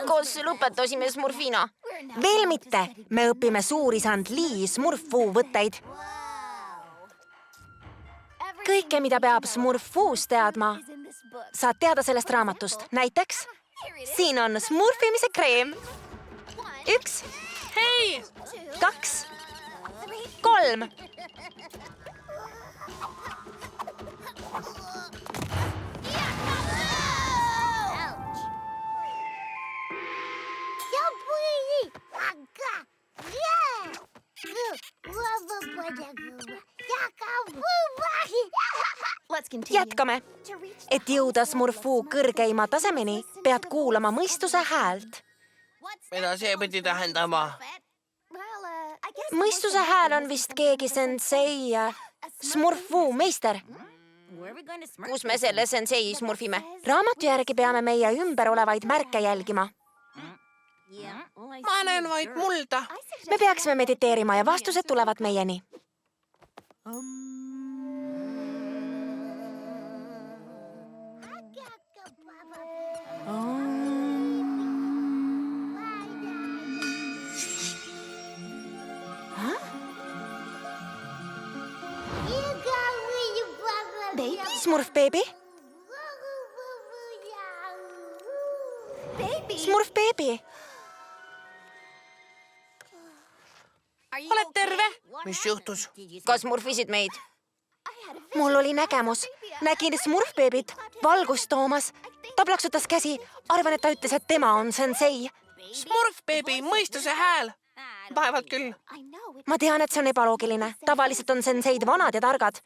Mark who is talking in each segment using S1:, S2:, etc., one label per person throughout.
S1: Kas lõpetasime Smurfina?
S2: Veel mitte, me õpime suurisand Lee Smurfuu võtteid. Kõike, mida peab Smurfuus teadma, saad teada sellest raamatust. Näiteks, siin on smurfimise kreem. 1,
S1: Hei!
S2: 2, 3. Jätkame. Et jõuda Smurfuu kõrgeima tasemeni, pead kuulama mõistuse häält.
S3: Mida see pidi tähendama?
S2: Mõistuse hääl on vist keegi sensei Smurfuu meister.
S1: Kus me selle sensei smurfime?
S2: Raamatu järgi peame meie ümber olevaid märke jälgima.
S3: Ma näen vaid mulda.
S2: Me peaksime mediteerima ja vastused tulevad meieni. Smurf beebi? Smurf beebi?
S3: Oled terve? Mis juhtus?
S1: Kas smurfisid meid?
S2: Mul oli nägemus. Nägin Smurf beebit valgust toomas. Ta plaksutas käsi. Arvan, et ta ütles, et tema on sensei.
S3: Smurf beebi, mõistuse hääl. Vaevalt küll.
S2: Ma tean, et see on ebaloogiline. Tavaliselt on senseid vanad ja targad.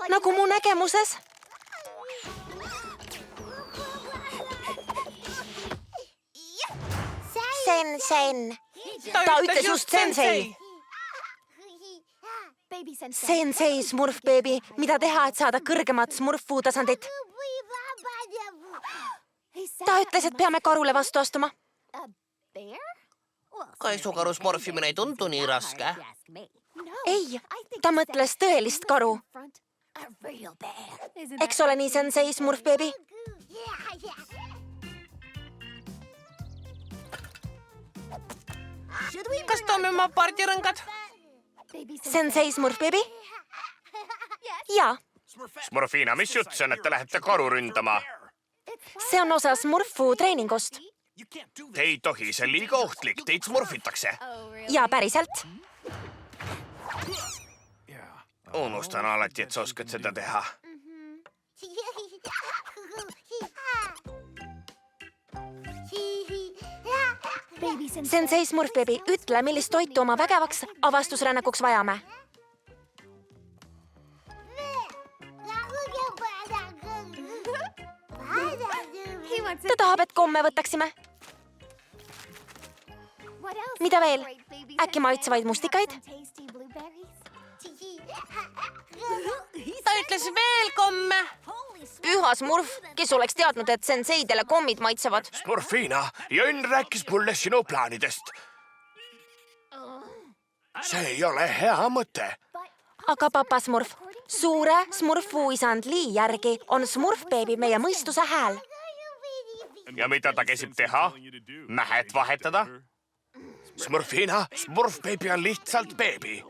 S2: Nagu mu nägemuses. Sen. Ta ütles just sensei. Sensei Smurf beebi, mida teha, et saada kõrgemat Smurfuu tasandit? Ta ütles, et peame karule vastu astuma.
S3: Kaisukaru smorfimine ei tundu nii raske.
S2: Ei, ta mõtles tõelist karu. Eks ole nii, sensei Smurf beebi?
S3: Kas toome oma pardirõngad?
S2: Sensei Smurf beebi? Jaa,
S4: Smurfina, mis jutt see on, et te lähete karu ründama?
S2: see on osa Smurfuu treeningust.
S4: Te ei tohi, see on liiga ohtlik, teid smurfitakse.
S2: Ja päriselt.
S4: Unustan alati, et sa oskad seda teha.
S2: Sensei Smurf beebi, ütle, millist toitu oma vägevaks avastusrännakuks vajame. Ta tahab, et komme võtaksime. Mida veel? Äkki maitsevaid mustikaid?
S3: Ta ütles veel komme.
S1: Püha smurf, kes oleks teadnud, et senseidele kommid maitsevad?
S4: Smurfina, Jönn rääkis mulle sinu plaanidest. See ei ole hea mõte.
S2: Aga papa Smurf, suure Smurfuu isand Lee järgi on Smurf beebi meie mõistuse hääl.
S4: Ja mida ta käsib teha? Mähed vahetada? Smurfina, Smurf beebi on lihtsalt beebi.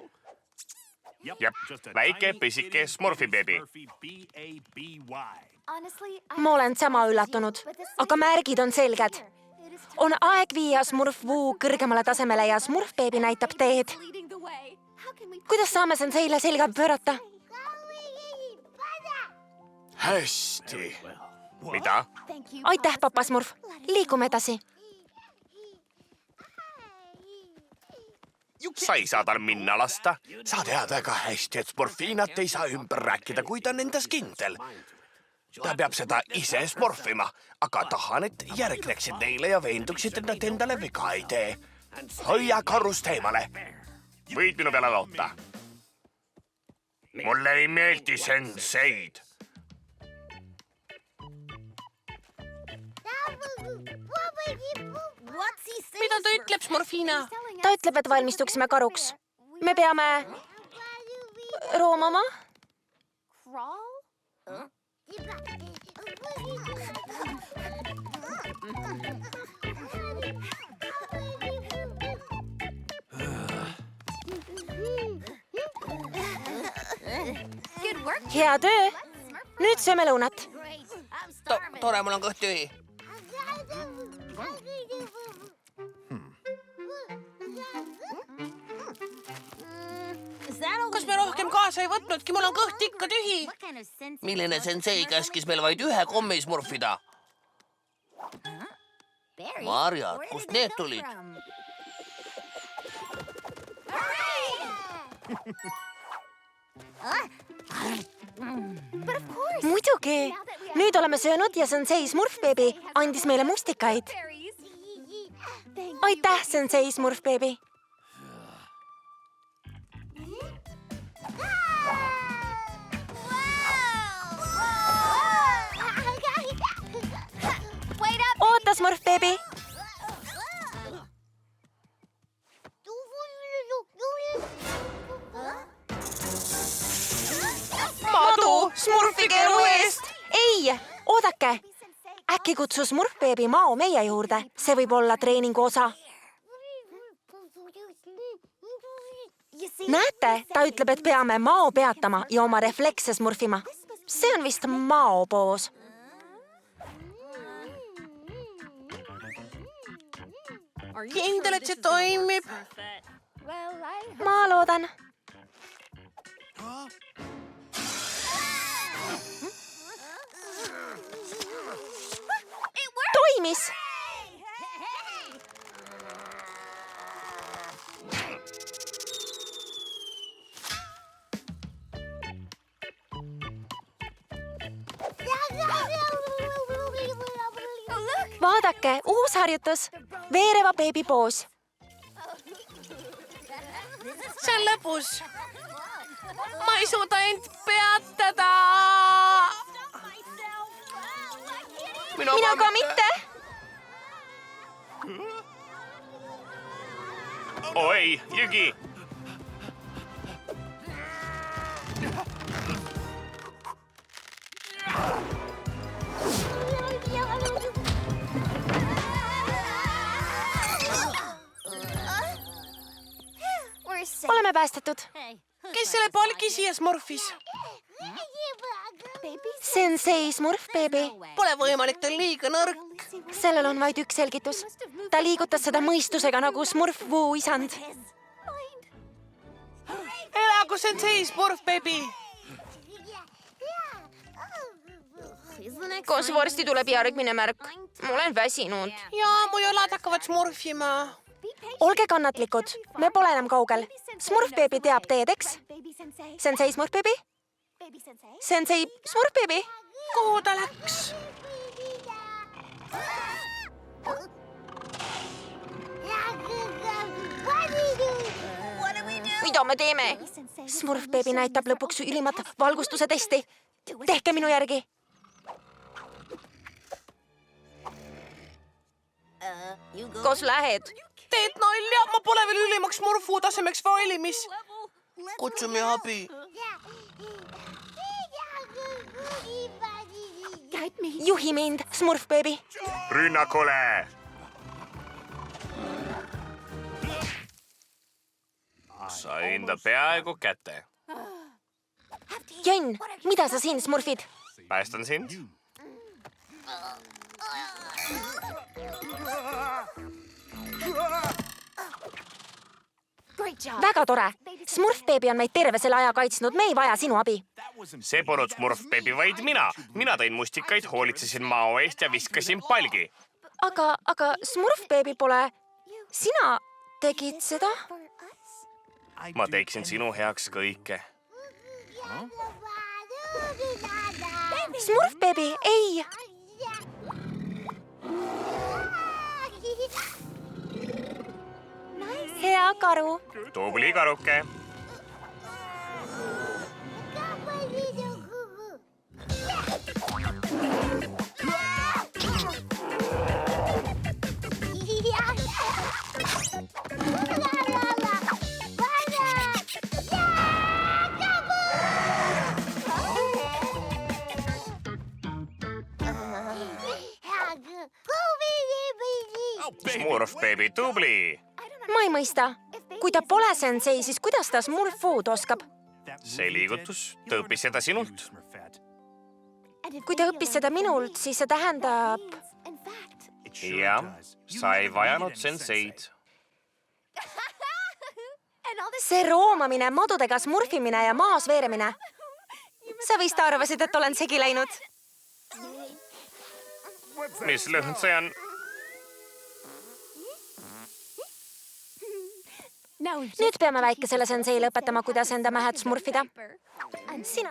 S4: Jep, väike pisike Smurfi beebi.
S2: Ma olen sama üllatunud, aga märgid on selged. On aeg viia Smurfuu kõrgemale tasemele ja Smurf beebi näitab teed. Kuidas saame senseile selga pöörata?
S4: Hästi. Mida?
S2: Aitäh, papa Smurf. Liigume edasi.
S4: Sa ei saa tal minna lasta. Sa tead väga hästi, et Smurfinat ei saa ümber rääkida, kui ta on endas kindel. Ta peab seda ise smurfima, aga tahan, et järgneksid neile ja veenduksid, et nad endale viga ei tee. Hoia karust eemale. Võid minu peale loota. Mulle ei meeldi senseid.
S5: Papa,
S3: ütleb Smurfina?
S2: Ta ütleb, et valmistuksime karuks. Me peame roomama. Hea töö. Nüüd sööme lõunat.
S3: Tore, mul on kõht tühi. Kas me rohkem kaasa ei võtnudki? Mul on kõht ikka tühi. Milline sensei käskis meil vaid ühe kommi smurfida? Marjad, kust need tulid?
S2: Muidugi. Nüüd oleme söönud ja sensei Smurfbeebi andis meile mustikaid. Aitäh, sensei Smurfbeebi. Oota, Smurfbeebi.
S3: Madu, Smurfige elu eest!
S2: Ei, oodake. Äkki kutsus Smurfbeebi Mao meie juurde. See võib olla treeningu osa. Näete, ta ütleb, et peame Mao peatama ja oma reflekse smurfima. See on vist Mao poos.
S3: Kindel, et see toimib.
S2: Ma loodan. Toimis! Vaadake, uus harjutus. Veereva beebi poos.
S3: See on lõbus. Ma ei suuda end peatada.
S2: Mina ka mitte.
S4: Oi, Jügi!
S2: Oleme päästetud.
S3: Kes selle palgi siia smurfis?
S2: Sensei Smurfbeebi.
S3: Pole võimalik, ta on liiga nõrk.
S2: Sellel on vaid üks selgitus. Ta liigutas seda mõistusega nagu Smurf Woo isand.
S3: Elagu sensei Smurfbeebi!
S1: Kas varsti tuleb järgmine märk? Ma olen väsinud.
S3: Ja mu jalad hakkavad smurfima.
S2: Olge kannatlikud. Me pole enam kaugel. Smurfbeebi teab teed, eks? Sensei Smurfbeebi? Sensei Smurfbeebi?
S3: Kuhu ta läks?
S1: Mida me teeme?
S2: Smurfbeebi näitab lõpuks ülimat valgustuse testi. Tehke minu järgi.
S1: Kas lähed?
S3: Teed nalja, ma pole veel ülimaks smurfu tasemeks valmis. Kutsume abi.
S2: Juhi mind, Smurfbeebi.
S4: Rünnakule! Sain ta peaaegu kätte.
S2: Jönn, mida sa siin smurfid?
S4: Päästan sind.
S2: Väga tore. Smurfbeebi on meid terve selle aja kaitsnud. Me ei vaja sinu abi.
S4: See polnud Smurfbeebi, vaid mina. Mina tõin mustikaid, hoolitsesin Mao eest ja viskasin palgi.
S2: Aga Smurfbeebi pole. Sina tegid seda?
S4: Ma teeksin sinu heaks kõike.
S2: Smurfbeebi, ei! Hea karu.
S4: Tubli karuke.
S5: Smurf-beebi tubli.
S2: ma ei mõista. Kui ta pole sensei, siis kuidas ta Smurf-food oskab?
S5: See liigutus, ta õppis seda sinult.
S2: Kui ta õppis seda minult, siis see tähendab...
S5: Jah, sa ei vajanud senseid.
S2: See roomamine, madudega smurfimine ja maas veeremine. Sa vist arvasid, et olen segi läinud.
S5: Mis lõhn see on?
S2: Nüüd peame väikesele senseile õpetama, kuidas enda mähed smurfida. Sina...